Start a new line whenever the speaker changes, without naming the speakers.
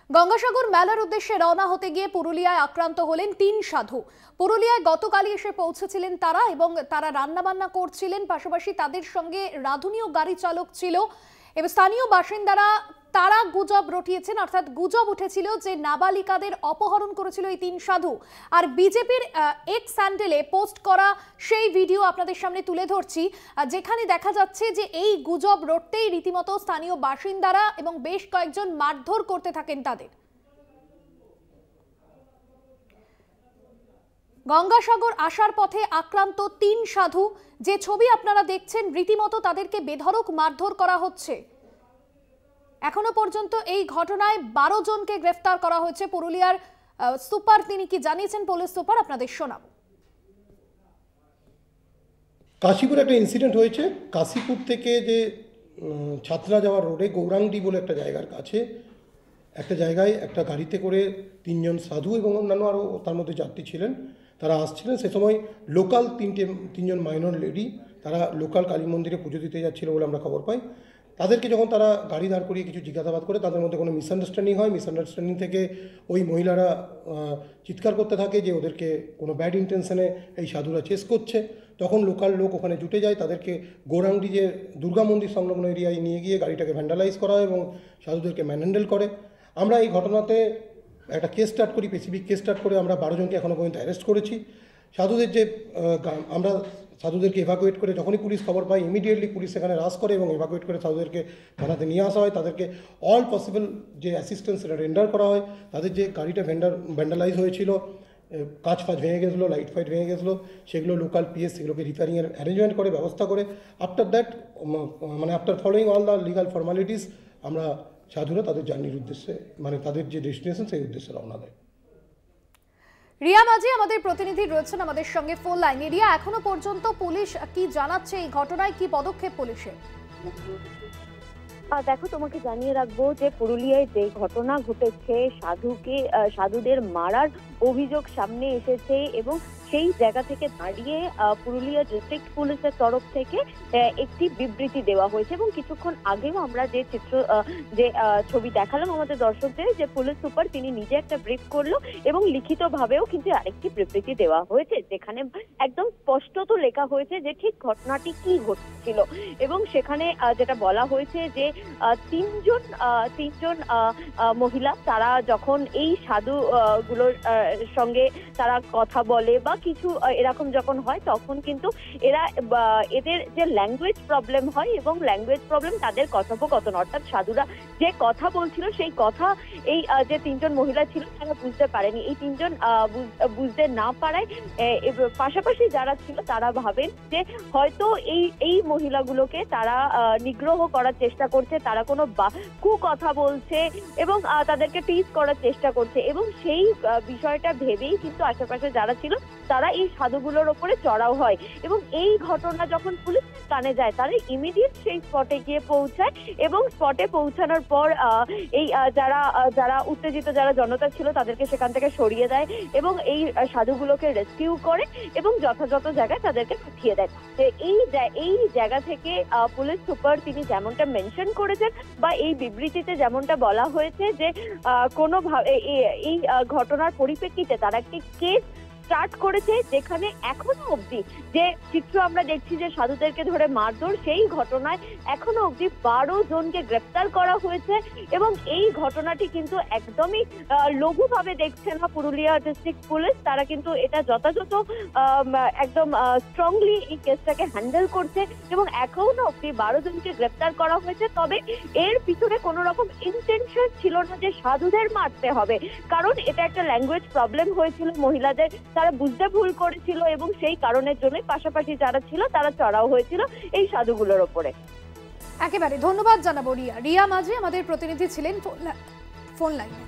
গঙ্গাসাগর মেলার উদ্দেশ্যে রওনা হতে গিয়ে পুরুলিয়ায় আক্রান্ত হলেন ৩ সাধু। পুরুলিয়ায় গতকালই এসে পৌঁছেছিলেন তারা এবং তারা রান্নাবান্না করছিলেন, পাশাপাশি তাদের সঙ্গে রাঁধুনিও গাড়ি চালক ছিল। এবং স্থানীয় বাসিন্দারা তারা গুজব রটিয়েছেন, অর্থাৎ গুজব উঠেছিল যে নাবালিকাদের অপহরণ করেছিল এই ৩ সাধু। আর বিজেপির এক্স হ্যান্ডেলে পোস্ট করা সেই ভিডিও আপনাদের সামনে তুলে ধরছি, যেখানে দেখা যাচ্ছে যে এই গুজব রটতেই রীতিমতো স্থানীয় বাসিন্দারা এবং বেশ কয়েকজন মারধর করতে থাকেন তাদের। গঙ্গাসাগর আসার পথে আক্রান্ত ৩ সাধু, যে ছবি আপনারা দেখছেন, রীতিমতো তাদেরকে বেধড়ক মারধর করা হচ্ছে। এখনো পর্যন্ত এই ঘটনায় 12 জনকে গ্রেফতার করা হয়েছে। পুরুলিয়ার সুপার তিনি কি জানিয়েছেন, পুলিশ সুপার, আপনাদের শোনাবো।
কাশীপুরে একটা ইনসিডেন্ট হয়েছে। কাশীপুর থেকে যে ছাত্রা যাওয়ার রোডে গৌরাঙ্গি বলে একটা জায়গার কাছে একটা জায়গায় একটা গাড়িতে করে 3 জন সাধু এবং অন্যান্য আরও তার মধ্যে যাত্রী ছিলেন, তারা আসছিলেন। সে সময় লোকাল 3 জন মাইনর লেডি, তারা লোকাল কালী মন্দিরে পুজো দিতে যাচ্ছিল বলে আমরা খবর পাই। তাদেরকে যখন তারা গাড়ি দাঁড় করিয়ে কিছু জিজ্ঞাসাবাদ করে, তাদের মধ্যে কোনো মিসআন্ডারস্ট্যান্ডিং হয়। মিসআন্ডারস্ট্যান্ডিং থেকে ওই মহিলারা চিৎকার করতে থাকে যে ওদেরকে কোনো ব্যাড ইন্টেনশনে এই সাধুরা চেস করছে। তখন লোকাল লোক ওখানে জুটে যায়, তাদেরকে গৌরাঙ্গি যে দুর্গা মন্দির সংলগ্ন এরিয়ায় নিয়ে গিয়ে গাড়িটাকে ভ্যান্ডালাইজ করা হয় এবং সাধুদেরকে ম্যানহ্যান্ডেল করে। আমরা এই ঘটনাতে একটা কেস স্টার্ট করি, স্পেসিফিক কেস স্টার্ট করে আমরা 12 জনকে এখনও পর্যন্ত অ্যারেস্ট করেছি। সাধুদের যে আমরা সাধুদেরকে এভাকুয়েট করে, যখনই পুলিশ খবর পায় ইমিডিয়েটলি পুলিশ সেখানে রাশ করে এবং এভাকুয়েট করে সাধুদেরকে থানাতে নিয়ে আসা হয়। তাদেরকে অল পসিবল যে অ্যাসিস্ট্যান্স সেটা রেন্ডার করা হয়। তাদের যে গাড়িটা ভ্যান্ডালাইজ হয়েছিল, কাঁচ ফাঁচ ভেঙে গেছিলো, লাইট ফাইট ভেঙে গেছিলো, সেগুলো লোকাল পিএস সেগুলোকে রিপেয়ারিংয়ের অ্যারেঞ্জমেন্ট করে, ব্যবস্থা করে। After that after following all the legal formalities আমরা সাধুরা তাদের জার্নির উদ্দেশ্যে, তাদের যে ডেস্টিনেশন সেই উদ্দেশ্যে রওনা দেয়।
রিয়া মাঝি আমাদের প্রতিনিধি রয়েছেন আমাদের সঙ্গে ফোন লাইনে। রিয়া, এখনো পর্যন্ত পুলিশ কি জানাচ্ছে, এই ঘটনায় কি পদক্ষেপ পুলিশের?
দেখো, তোমাকে জানিয়ে রাখবো যে পুরুলিয়ায় যে ঘটনা ঘটেছে, সাধুদের মারার অভিযোগ সামনে এসেছে এবং সেই জায়গা থেকে দাঁড়িয়ে পুরুলিয়া ডিস্ট্রিক্ট পুলিশের তরফ থেকে একটি বিবৃতি দেওয়া হয়েছে। এবং কিছুক্ষণ আগেও আমরা যে ছবি দেখালাম আমাদের দর্শকদের, যে পুলিশ সুপার তিনি নিজে একটা ব্রিফ করলো এবং লিখিতভাবেও কিন্তু আরেকটি বিবৃতি দেওয়া হয়েছে, যেখানে একদম স্পষ্টত লেখা হয়েছে যে ঠিক ঘটনাটি কি ঘটছিল। এবং সেখানে যেটা বলা হয়েছে যে 3 জন মহিলা, তারা যখন এই সাধু গুলোর সঙ্গে তারা কথা বলে বা কিছু এরকম যখন হয়, তখন কিন্তু এদের যে ল্যাঙ্গুয়েজ প্রবলেম হয় এবং ল্যাঙ্গুয়েজ প্রবলেম তাদের কথোপকথন, অর্থাৎ সাধুরা যে কথা বলছিল সেই কথা এই যে 3 জন মহিলা ছিল তারা বুঝতে পারেনি। এই 3 জন বুঝতে না পারায় পাশাপাশি যারা ছিল তারা ভাবেন যে হয়তো এই মহিলাগুলোকে তারা নিগ্রহ করার চেষ্টা করছে, তারা কোনো কথা বলছে এবং তাদেরকে টিজ করার চেষ্টা করছে। এবং সেই বিষয়টা ভেবেই কিন্তু আশেপাশে যারা ছিল তারা এই সাধুগুলোর ওপরে চড়াও হয়। এবং এই ঘটনা যখন পুলিশের কানে যায়, তারা ইমিডিয়েট সেই স্পটে গিয়ে পৌঁছায় এবং স্পটে পৌঁছানোর পর এই যারা উত্তেজিত যারা জনতা ছিল তাদেরকে সেখান থেকে সরিয়ে দেয় এবং এই সাধুগুলোকে রেস্কিউ করে এবং যথাযথ জায়গায় তাদেরকে পাঠিয়ে দেয়। এই জায়গা থেকে পুলিশ সুপার তিনি যেমনটা মেনশন করেছেন বা এই বিবৃতিতে যেমনটা বলা হয়েছে যে কোনোভাবে এই ঘটনার পরিপ্রেক্ষিতে তারা একটি কেস স্টার্ট করেছে, যেখানে এখনো অবধি যে চিত্র আমরা দেখছি যে সাধুদেরকে ধরে মারধর, সেই ঘটনায় এখনো অবধি 12 জনকে গ্রেপ্তার করা হয়েছে। এবং এই ঘটনাটি কিন্তু একদমই লঘুভাবে দেখছে না পুরুলিয়া ডিস্ট্রিক্ট পুলিশ, তারা কিন্তু এটা যথাযথ একদম স্ট্রংলি এই কেসটাকে হ্যান্ডেল করছে এবং এখনো অবধি 12 জনকে গ্রেপ্তার করা হয়েছে। তবে এর পিছনে কোনো রকম ইন্টেনশন ছিল না যে সাধুদের মারতে হবে, কারণ এটা একটা ল্যাঙ্গুয়েজ প্রবলেম হয়েছিল মহিলাদের, তারা বুঝতে ভুল করেছিল এবং সেই কারণের জন্য পাশাপাশি যারা ছিল তারা চড়াও হয়েছিল এই সাধুগুলোর ওপরে।
একেবারে ধন্যবাদ জানাবো রিয়া মাঝি আমাদের প্রতিনিধি ছিলেন ফোন লাইনে।